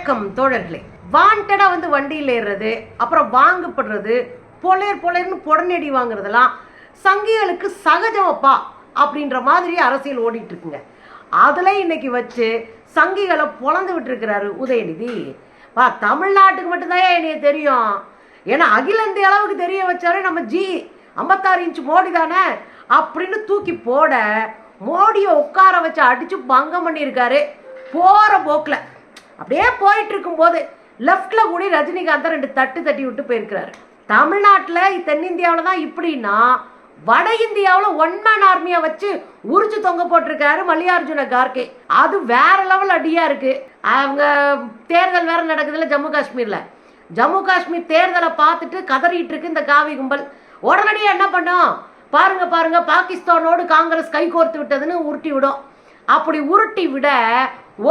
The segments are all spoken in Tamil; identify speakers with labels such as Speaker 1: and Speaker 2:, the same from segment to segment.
Speaker 1: வணக்கம் தோழர்களே. வாண்டடா வந்து வண்டியில் ஏறுறது, அப்புறம் வாங்கப்படுறது, பொலேர்னு புடனடி வாங்குறதெல்லாம் சங்கிகளுக்கு சகஜமப்பா அப்படின்ற மாதிரி அரசியல் ஓடிட்டு இருக்குங்க. அதுல இன்னைக்கு வச்சு சங்கிகளை பொழந்து விட்டுருக்கிறாரு உதயநிதி. தமிழ்நாட்டுக்கு மட்டும்தான் என்னைய தெரியும், ஏன்னா அகில இந்திய அளவுக்கு தெரிய வச்சாரு நம்ம 56 இன்ச் மோடி தானே அப்படின்னு தூக்கி போட மோடியை உட்கார வச்சு அடிச்சு பங்கம் பண்ணியிருக்காரு. போற போக்கில் அப்படியே போயிட்டு இருக்கும் போது லெப்ட்ல கூட ரஜினிகாந்த் 2 தட்டி விட்டு போயிருக்கிறாரு. தமிழ்நாட்டில் தென்னிந்தியாவில் தான் இப்படின்னா வட இந்தியாவில் ஒன் மேன் ஆர்மியை வச்சு உரிச்சு தொங்க போட்டிருக்காரு மல்லிகார்ஜுன கார்கே. அது வேற லெவல் அடியா இருக்கு. அவங்க தேர்தல் வேற நடக்குதுல்ல ஜம்மு காஷ்மீர் தேர்தலை பார்த்துட்டு கதறிட்டு இருக்கு இந்த காவி கும்பல். உடனடியாக என்ன பண்ணும் பாருங்க, பாகிஸ்தானோடு காங்கிரஸ் கைகோர்த்து விட்டதுன்னு உருட்டி விடும். அப்படி உருட்டி விட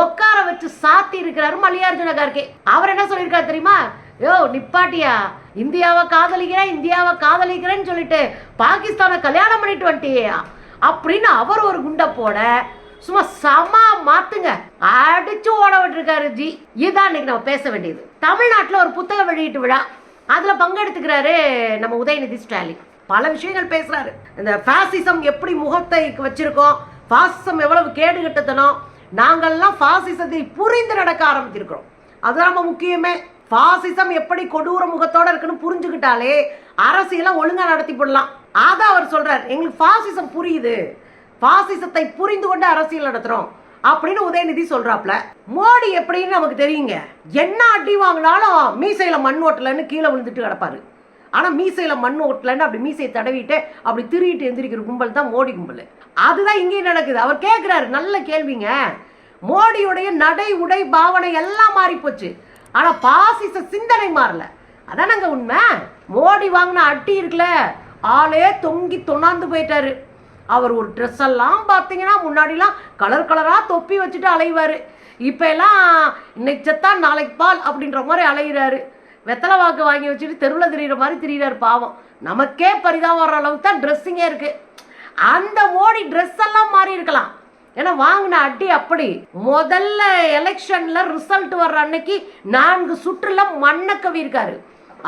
Speaker 1: உட்கார வச்சு சாத்தி இருக்கிறாரு மல்லிகார்ஜுன கார்கே. அவர் என்ன சொல்லியிருக்காரு தெரியுமா? யோ நிப்பாட்டியா, இந்தியாவை காதலிக்கிறேன்னு சொல்லிட்டு பாகிஸ்தானை கல்யாணம் பண்ணிட்டு வந்துட்டியா அப்படின்னு அவர் ஒரு குண்டை போட சும்மா சமா மாத்துங்க அடிச்சு ஓட விட்டுருக்காரு ஜி. இதுதான் இன்னைக்கு நம்ம பேச வேண்டியது. தமிழ்நாட்டில் ஒரு புத்தக வெளியீட்டு விழா, அதுல பங்கெடுத்துக்கிறாரு நம்ம உதயநிதி ஸ்டாலின். பல விஷயங்கள் பேசுறாரு. இந்த பாசிசம் எப்படி முகத்தை வச்சிருக்கோம், பாசிசம் எவ்வளவு கேடுகட்டத்தனம், நாங்கள்லாம் பாசிசத்தை புரிந்து நடக்க ஆரம்பிச்சிருக்கிறோம். அதுதான் நம்ம முக்கியமே. பாசிசம் எப்படி கொடூர முகத்தோட இருக்குன்னு புரிஞ்சுக்கிட்டாலே அரசியலை ஒழுங்கா நடத்தி போடலாம். அதான் அவர் சொல்றாரு, எங்களுக்கு பாசிசம் புரியுது, பாசிசத்தை புரிந்து கொண்டு அரசியல் நடத்துறோம் அப்படின்னு உதயநிதி சொல்றாப்ல. மோடி எப்படின்னு நமக்கு தெரியுங்க. என்ன அடி வாங்கினாலும் மீசையில மண் ஓட்டலன்னு கீழே விழுந்துட்டு கிடப்பாரு. ஆனா மீசையில மண் ஓட்டலன்னு அப்படி மீசையை தடவிட்டு அப்படி திருவிட்டு எந்திரிக்கிற கும்பல் தான் மோடி கும்பல். அதுதான் இங்கேயும் நடக்குது. அவர் கேட்கிறாரு, நல்ல கேள்விங்க. மோடியுடைய நடை உடை பாவனை எல்லாம் மாறி போச்சு, ஆனா பாசிச சிந்தனை மாறல. அதானங்க உண்மை. மோடி வாங்கின அட்டி இருக்குல்ல, ஆளே தொங்கி தொண்ணாந்து போயிட்டாரு. அவர் ஒரு ட்ரெஸ் எல்லாம் பார்த்தீங்கன்னா முன்னாடிலாம் கலரா தொப்பி வச்சுட்டு அலைவாரு. இப்ப எல்லாம் இன்னைக்கு செத்தா நாளைக்கு பால் அப்படின்ற மாதிரி அலைகிறாரு. வெத்தலை வாக்கு வாங்கி வச்சுட்டு தெருவில் திரிகிற மாதிரி திரிகிறாரு. பாவம், நமக்கே பரிதாபம் வர்ற அளவுக்கு தான் ட்ரெஸ்ஸிங்கே இருக்கு. அந்த மோடி ட்ரெஸ் எல்லாம் மாறி இருக்கலாம், ஏன்னா வாங்கின அடி அப்படி. முதல்ல எலெக்ஷன்ல ரிசல்ட் வர்ற அன்னைக்கு 4 சுற்றுல மண்ணை கவி இருக்காரு.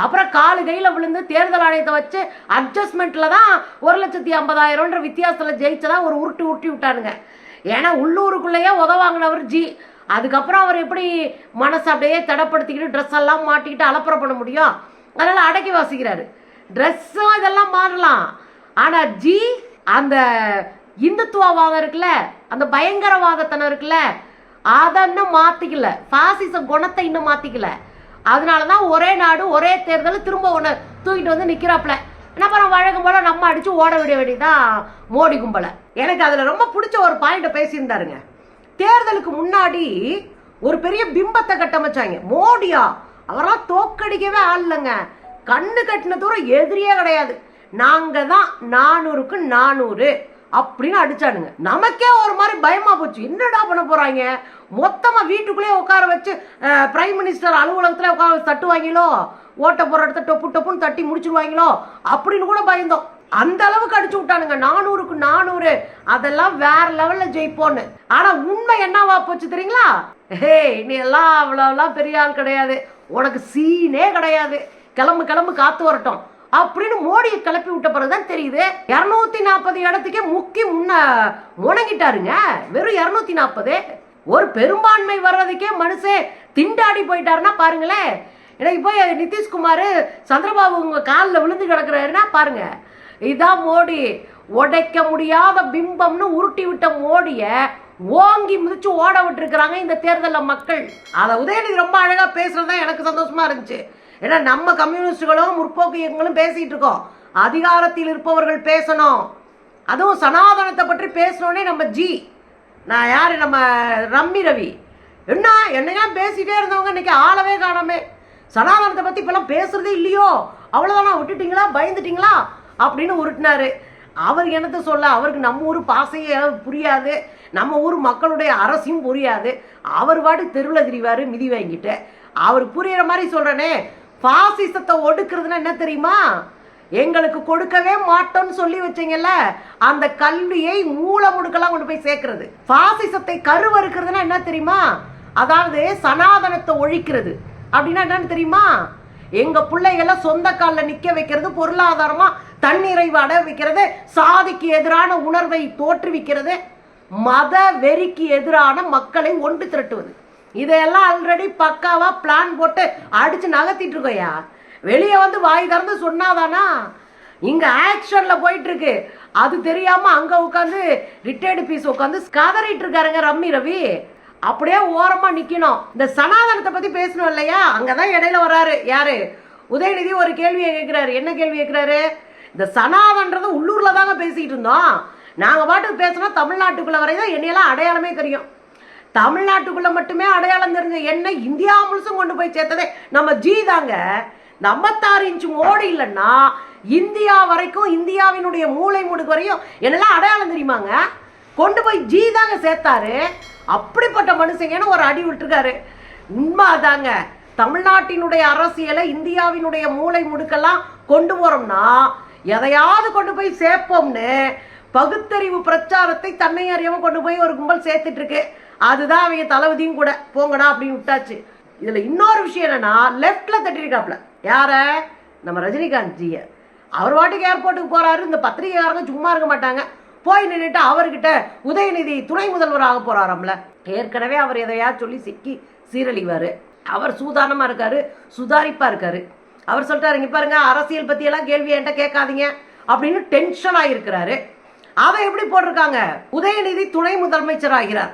Speaker 1: அப்புறம் காலு கையில விழுந்து தேர்தல் ஆணையத்தை வச்சு அட்ஜஸ்ட்மெண்ட்ல தான் 1,50,000 வித்தியாசத்துல ஜெயிச்சதா ஒரு உருட்டி விட்டானுங்க. ஏன்னா உள்ளூருக்குள்ளேயே உதவாங்கினவர் ஜி. அதுக்கப்புறம் அவர் எப்படி மனசு அப்படியே தடப்படுத்திக்கிட்டு ட்ரெஸ் எல்லாம் மாட்டிக்கிட்டு அலப்பறை பண்ண முடியும்? அதனால அடக்கி வாசிக்கிறாரு. ட்ரெஸ்ஸும் இதெல்லாம் மாறலாம், ஆனா ஜி அந்த இந்துத்துவவாதம் இருக்குல்ல, அந்த பயங்கரவாதத்தனம் இருக்குல்ல, அதை இன்னும் மாத்திக்கல, பாசிச குணத்தை இன்னும் மாத்திக்கல. அதனாலதான் ஒரே நாடு ஒரே தேர்தல் திரும்ப ஒன்று தூக்கிட்டு வந்து நிக்கிறாப்ல. அப்புறம் வழக்கம் போல நம்ம அடிச்சு ஓட விட வேண்டியதான் மோடி கும்பலை. எனக்கு அதுல ரொம்ப பிடிச்ச ஒரு பாயிண்ட பேசியிருந்தாருங்க. தேர்தலுக்கு முன்னாடி ஒரு பெரிய பிம்பத்தை கட்டமைச்சாங்க. மோடியா, அவரெல்லாம் தோக்கடிக்கவே ஆள் இல்லைங்க, கண்ணு கட்டின தூரம் எதிரியே கிடையாது, நாங்க தான் 400க்கு 400 அப்படின்னு அடிச்சானுங்க. நமக்கே ஒரு மாதிரி பயமா போச்சு. என்னடா பண்ண போறாங்க, மொத்தமா வீட்டுக்குள்ளே உட்கார வச்சு பிரைம் மினிஸ்டர் அலுவலகத்துல உட்கார வச்சு தட்டுவாங்களோ, ஓட்ட போற இடத்த டொப்புன்னு தட்டி முடிச்சிருவாங்களோ அப்படின்னு கூட பயந்தோம். அந்த அளவுக்கு அடிச்சு விட்டானுங்க. 400க்கு 400 அதெல்லாம் வேற லெவல்ல ஜெயிப்போன்னு. ஆனா உண்மை என்னவா போச்சு தெரியுங்களா? நீ எல்லாம் அவ்வளவுலாம் பெரிய ஆள் கிடையாது, உனக்கு சீனே கிடையாது, கிளம்பு காத்து வரட்டும் அப்படின்னு மோடியை கிளப்பி விட்ட பிறகுதான் தெரியுது 240 இடத்துக்கே முக்கி முணங்கிட்டாருங்க. வெறும் 240. ஒரு பெரும்பான்மை வர்றதுக்கே மனுஷன் திண்டாடி போயிட்டாருன்னா பாருங்களேன். எனக்கு போய் நிதிஷ்குமார் சந்திரபாபு உங்க காலில் விழுந்து கிடக்குறாருன்னா பாருங்க. இதான் மோடி, உடைக்க முடியாத பிம்பம்னு உருட்டி விட்ட மோடிய ஓங்கி மிதிச்சு ஓட விட்டு இருக்கிறாங்க இந்த தேர்தலில் மக்கள். அதை உதயநிதி ரொம்ப அழகா பேசுறதுதான் எனக்கு சந்தோஷமா இருந்துச்சு. ஏன்னா நம்ம கம்யூனிஸ்டுகளும் முற்போக்கு இயக்கங்களும் பேசிட்டு இருக்கோம், அதிகாரத்தில் இருப்பவர்கள் பேசணும். அதுவும் சனாதனத்தை பற்றி பேசணுன்னே நம்ம நான் யாரு, நம்ம ரம்மி ரவி என்னையெல்லாம் பேசிட்டே இருந்தவங்க இன்னைக்கு ஆளவே காணாமே. சனாதனத்தை பத்தி இப்பெல்லாம் பேசுறதே இல்லையோ, அவ்வளவுதானா, விட்டுட்டீங்களா, பயந்துட்டீங்களா அப்படின்னு உருட்டினாரு. அவர் என்னத்தை சொல்ல, அவருக்கு நம்ம ஊர் பாசையே புரியாது, நம்ம ஊர் மக்களுடைய அரசியும் புரியாது. அவர் வாடி தெருவில் திரிவாரு மிதி வாங்கிட்டு. அவர் புரியுற மாதிரி சொல்றனே, பாசிசத்தை ஒடுக்குறதுன்னா என்ன தெரியுமா? எங்களுக்கு கொடுக்கவே மாட்டோம்னு சொல்லி வச்சீங்கல்ல, அந்த கல்வியை மூல முடுக்கெல்லாம் கொண்டு போய் சேர்க்கிறது. பாசிசத்தை கருவறுக்கிறதுனா என்ன தெரியுமா? அதாவது சனாதனத்தை ஒழிக்கிறது அப்படின்னா என்னன்னு தெரியுமா? எங்க பிள்ளைகளை சொந்த காலில் நிக்க வைக்கிறது, பொருளாதாரமா தன்னிறைவு அடைய வைக்கிறது, சாதிக்கு எதிரான உணர்வை தோற்றுவிக்கிறது, மத வெறிக்கு எதிரான மக்களை ஒன்று திரட்டுவது. இதையெல்லாம் ஆல்ரெடி பக்காவா பிளான் போட்டு அடிச்சு நகர்த்திட்டு இருக்கோயா. வெளியே வந்து வாய் திறந்து சொன்னாதானா? இங்க ஆக்ஷன்ல போயிட்டு இருக்கு. அது தெரியாம அங்க உட்காந்து ரிட்டையர்டு பீஸ் உட்காந்து கதறிட்டு இருக்காருங்க ரம்மி ரவி. அப்படியே ஓரமா நிக்கணும். இந்த சனாதனத்தை பத்தி பேசணும் இல்லையா? அங்கதான் இடையில வர்றாரு யாரு, உதயநிதி. ஒரு கேள்வியை கேட்கிறாரு. என்ன கேள்வி கேட்கிறாரு? இந்த சனாதன்றது உள்ளூர்ல தாங்க பேசிட்டு இருந்தோம், நாங்க பாட்டுக்கு பேசினா தமிழ்நாட்டுக்குள்ள வரைதான் என்னையெல்லாம் அடையாளமே தெரியும். தமிழ்நாட்டுக்குள்ள மட்டுமே அடையாளம் தெரிஞ்ச என்ன இந்தியா முழுசும் கொண்டு போய் சேர்த்ததே நம்ம ஜி தாங்க. இந்த 56 இன்ச்சு மோடி இல்லைன்னா இந்தியா வரைக்கும், இந்தியாவினுடைய மூளை முடுக்கு வரையும் என்னெல்லாம் அடையாளம் தெரியுமாங்க? கொண்டு போய் ஜி தாங்க சேர்த்தாரு. அப்படிப்பட்ட மனுஷங்கன்னு ஒரு அடி விட்டுருக்காரு. உண்மை தாங்க. தமிழ்நாட்டினுடைய அரசியலை இந்தியாவினுடைய மூளை முடுக்கெல்லாம் கொண்டு போறோம்னா எதையாவது கொண்டு போய் சேர்ப்போம்னு பகுத்தறிவு பிரச்சாரத்தை தன்னை அறியாம கொண்டு போய் ஒரு கும்பல் சேர்த்துட்டு இருக்கு. அதுதான் அவங்க தளபதியும் கூட போங்கடா அப்படின்னு விட்டாச்சு. இதுல இன்னொரு விஷயம் என்னன்னா, லெப்ட்ல தட்டிருக்காப்ல யார, நம்ம ரஜினிகாந்த் ஜிய. அவர் வாட்டுக்கு ஏர்போர்ட்டுக்கு போறாரு. இந்த பத்திரிகைக்காரங்க சும்மா இருக்க மாட்டாங்க. போய் நின்றுட்டு அவர்கிட்ட உதயநிதி துணை முதல்வராக போறாராம்ல. ஏற்கனவே அவர் எதையா சொல்லி சிக்கி சீரழிவாரு. அவர் சூதானமா இருக்காரு, சுதாரிப்பா இருக்காரு. அவர் சொல்லிட்டாரு, இங்க பாருங்க அரசியல் பத்தி எல்லாம் கேள்வி என்கிட்ட கேட்காதீங்க அப்படின்னு டென்ஷன் ஆகிருக்கிறாரு. அதை எப்படி போட்டிருக்காங்க? உதயநிதி துணை முதலமைச்சர் ஆகிறார்.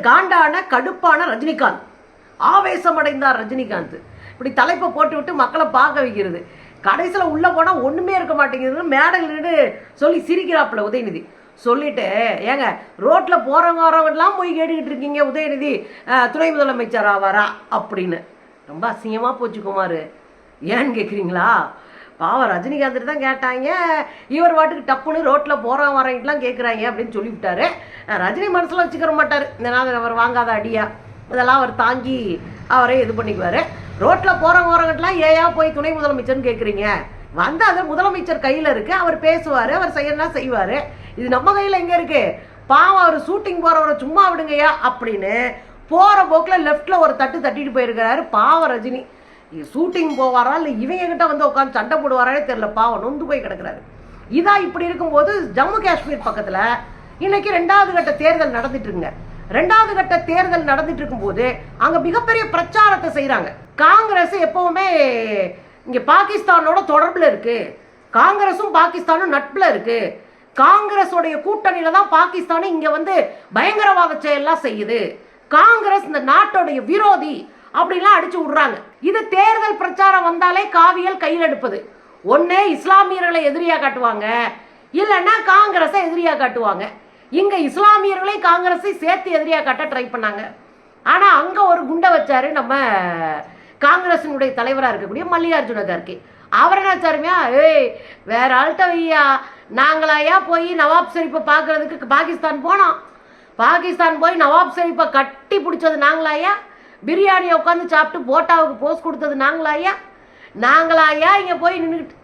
Speaker 1: காண்டான கடுப்பான ரஜினிகாந்த், ஆவேசமடைந்தார் ரஜினிகாந்த். இப்படி தலைப்பை போட்டு விட்டு மக்களை பார்க்க வைக்கிறது. கடைசியில் உள்ள போனா ஒண்ணுமே இருக்க மாட்டேங்குது. மேடையில் சொல்லி சிரிக்கிறாப்புல உதயநிதி. சொல்லிட்டு, ஏங்க ரோட்ல போறவங்க வரவங்கலாம் போய் கேட்டுக்கிட்டு இருக்கீங்க உதயநிதி துணை முதலமைச்சர் ஆவாரா அப்படின்னு. ரொம்ப அசிங்கமா போச்சு குமார். ஏன்னு கேட்குறீங்களா? பாவம் ரஜினிகாந்த் தான் கேட்டாங்க. இவர் வாட்டுக்கு டப்புன்னு ரோட்ல போறவங்க வரவங்கலாம் கேட்குறாங்க அப்படின்னு சொல்லிவிட்டாரு. ரஜினி மனசுல வச்சுக்கிற மாட்டாரு. இந்த நாள் அவர் வாங்காத அடியா இதெல்லாம் அவர் தாங்கி அவரே இது பண்ணிக்குவாரு. ரோட்ல போறவங்க வரவங்கலாம் ஏயா போய் துணை முதலமைச்சர்னு கேட்குறீங்க? வந்து அது முதலமைச்சர் கையில இருக்கு. அவர் பேசுவாரு, அவர் செய்யலாம் செய்வாரு. இது நம்ம கையில எங்க இருக்கு? பாவம் அவர் ஷூட்டிங் போறவரை சும்மா விடுங்கய்யா அப்படின்னு போற போக்குல லெப்ட்ல ஒரு தட்டு தட்டிட்டு போயிருக்கிறாரு. பாவம் ரஜினி ஷூட்டிங் போவாரா இல்லை இவங்க கிட்ட வந்து உட்காந்து சண்டை போடுவாரே தெரியல. பாவம் நொந்து போய் கிடக்குறாரு. இதான் இப்படி இருக்கும்போது ஜம்மு காஷ்மீர் பக்கத்துல இன்னைக்கு 2வது கட்ட தேர்தல் நடந்துட்டு இருக்குங்க. 2வது கட்ட தேர்தல் நடந்துட்டு இருக்கும்போது அங்க மிகப்பெரிய பிரச்சாரத்தை செய்யறாங்க. காங்கிரஸ் எப்பவுமே இங்க பாகிஸ்தானோட தொடர்புல இருக்கு, காங்கிரஸும் பாகிஸ்தானும் நட்புல இருக்கு, காங்கிரஸோடைய கூட்டணியில தான் பாகிஸ்தானும் இங்க வந்து பயங்கரவாத செயல்லாம் செய்யுது, காங்கிரஸ் இந்த நாட்டோடைய விரோதி அப்படிலாம் அடிச்சு விடுறாங்க. இது தேர்தல் பிரச்சாரம் வந்தாலே காவியல் கையில் எடுப்பது. ஒன்னே இஸ்லாமியர்களை எதிரியா காட்டுவாங்க, இல்லைன்னா காங்கிரஸை எதிரியா காட்டுவாங்க. இங்க இஸ்லாமியர்களை காங்கிரஸை சேர்த்து எதிரியா காட்ட ட்ரை பண்ணாங்க. ஆனா அங்க ஒரு குண்டை வச்சாரு நம்ம காங்கிரசினுடைய தலைவராக இருக்கக்கூடிய மல்லிகார்ஜுன கார்கே. அவர் என்ன சாருமையா, ஏய் வேற ஆள்கிட்ட வையா, நாங்களாயா போய் நவாப் ஷெரீப்பை பார்க்கறதுக்கு பாகிஸ்தான் போனோம், பாகிஸ்தான் போய் நவாப் ஷெரீப்பை கட்டி பிடிச்சது நாங்களாயா, பிரியாணியை உட்காந்து சாப்பிட்டு போட்டாவுக்கு போஸ்ட் கொடுத்தது நாங்களாயா, நாங்களாயா இங்கே போய் நின்றுக்கிட்டு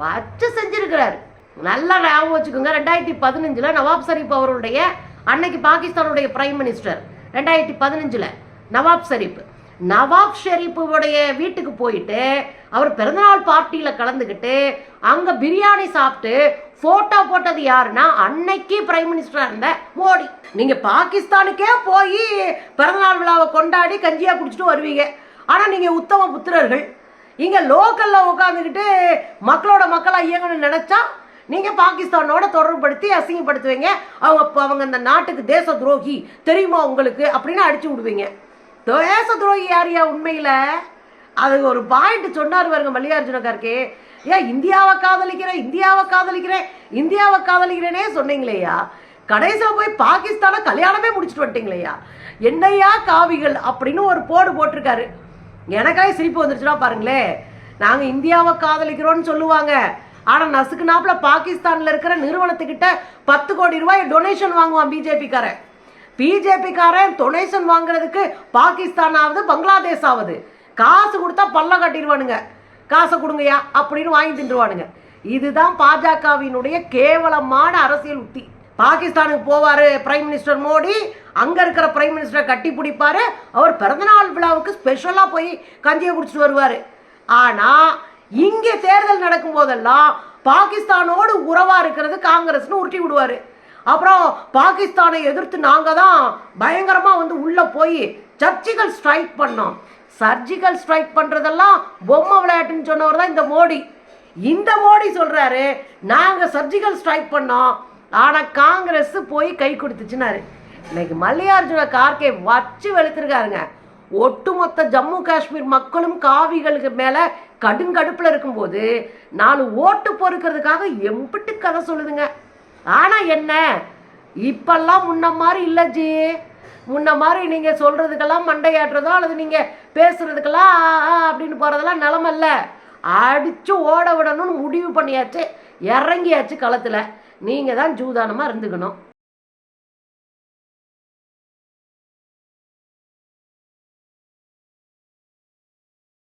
Speaker 1: வச்சு செஞ்சிருக்கிறாரு. நல்லா ஞாபகம் வச்சுக்கோங்க. 2015 நவாப் ஷெரீப் அவருடைய அன்னைக்கு பாகிஸ்தானுடைய பிரைம் மினிஸ்டர் 2015 நவாப் ஷெரீப், நவாப் ஷெரீப்புடைய வீட்டுக்கு போயிட்டு அவர் பிறந்தநாள் பார்ட்டியில கலந்துக்கிட்டு அங்க பிரியாணி சாப்பிட்டு போட்டோ போட்டது யாருன்னா அன்னைக்கு பிரைம் மினிஸ்டரா இருந்த மோடி. நீங்க பாகிஸ்தானுக்கே போய் பிறந்தநாள் விழாவை கொண்டாடி கஞ்சியா குடிச்சிட்டு வருவீங்க. ஆனா நீங்க உத்தம புத்திரர்கள். இங்க லோக்கல்ல உட்காந்துக்கிட்டு மக்களோட மக்களா இயங்கணும்னு நினைச்சா நீங்க பாகிஸ்தானோட தொடர்புபடுத்தி அசிங்கப்படுத்துவீங்க. அவங்க இந்த நாட்டுக்கு தேச துரோகி தெரியுமா உங்களுக்கு அப்படின்னு அடிச்சு விடுவீங்க. தேச துரோகி யாரியா உண்மையில? அது ஒரு பாயிண்ட் சொன்னார் பாருங்க மல்லிகார்ஜுன கார்கே. ஏன் இந்தியாவை காதலிக்கிறேன், இந்தியாவை காதலிக்கிறேன், இந்தியாவை காதலிக்கிறேனே சொன்னீங்களேயா, கடைசியில் போய் பாகிஸ்தானை கல்யாணமே முடிச்சுட்டு வந்துட்டீங்களேயா, என்னையா காவிகள் அப்படின்னு ஒரு போடு போட்டிருக்காரு. எனக்காக சிரிப்பு வந்துருச்சுன்னா பாருங்களேன். நாங்க இந்தியாவை காதலிக்கிறோம்னு சொல்லுவாங்க, ஆனா நசுக்கு நாப்புல பாகிஸ்தான்ல இருக்கிற நிறுவனத்துக்கிட்ட 10 கோடி ரூபாய் டொனேஷன் வாங்குவான் பிஜேபிக்காரன். பிஜேபிக்காரன் டொனேஷன் வாங்குறதுக்கு பாகிஸ்தான் ஆகுது, பங்களாதேஷ் ஆகுது. காசு கொடுத்தா பல்ல கட்டிடுவானுங்க, காசை கொடுங்கயா அப்படின்னு வாங்கி தின்றுவானுங்க. இதுதான் பாஜகவினுடைய கேவலமான அரசியல் உத்தி. பாகிஸ்தானுக்கு போவாரு பிரைம் மினிஸ்டர் மோடி, அங்கே இருக்கிற பிரைம் மினிஸ்டரை கட்டி பிடிப்பாரு. அவர் பிறந்தநாள் விழாவுக்கு ஸ்பெஷலாக போய் கஞ்சியை குடிச்சிட்டு வருவார். ஆனால் இங்கே தேர்தல் நடக்கும் போதெல்லாம் பாகிஸ்தானோடு உறவாக இருக்கிறது காங்கிரஸ்னு உருட்டி விடுவார். அப்புறம் பாகிஸ்தானை எதிர்த்து நாங்கள் தான் பயங்கரமாக வந்து உள்ளே போய் சர்ஜிக்கல் ஸ்ட்ரைக் பண்ணோம். சர்ஜிக்கல் ஸ்ட்ரைக் பண்ணுறதெல்லாம் பொம்மை விளையாட்டுன்னு சொன்னவர் தான் இந்த மோடி. இந்த மோடி சொல்கிறாரு நாங்கள் சர்ஜிக்கல் ஸ்ட்ரைக் பண்ணோம், ஆனால் காங்கிரஸ் போய் கை கொடுத்துச்சுன்னாரு. இன்னைக்கு மல்லிகார்ஜுன கார்கே வச்சு வெளுத்துருக்காருங்க. ஒட்டுமொத்த ஜம்மு காஷ்மீர் மக்களும் காவிகளுக்கு மேலே கடுங்கடுப்பில் இருக்கும்போது 4 ஓட்டு பொறுக்கிறதுக்காக எம்பிட்டு கதை சொல்லுதுங்க. ஆனால் என்ன, இப்பெல்லாம் முன்ன மாதிரி இல்லை ஜி. முன்ன மாதிரி நீங்கள் சொல்கிறதுக்கெல்லாம் மண்டையாட்டுறதோ அல்லது நீங்கள் பேசுகிறதுக்கெல்லாம் அப்படின்னு போகிறதெல்லாம் நிலமல்ல. அடித்து ஓட விடணும்னு முடிவு பண்ணியாச்சு, இறங்கியாச்சு களத்தில். நீங்கள் தான் ஜூதானமாக இருந்துக்கணும்.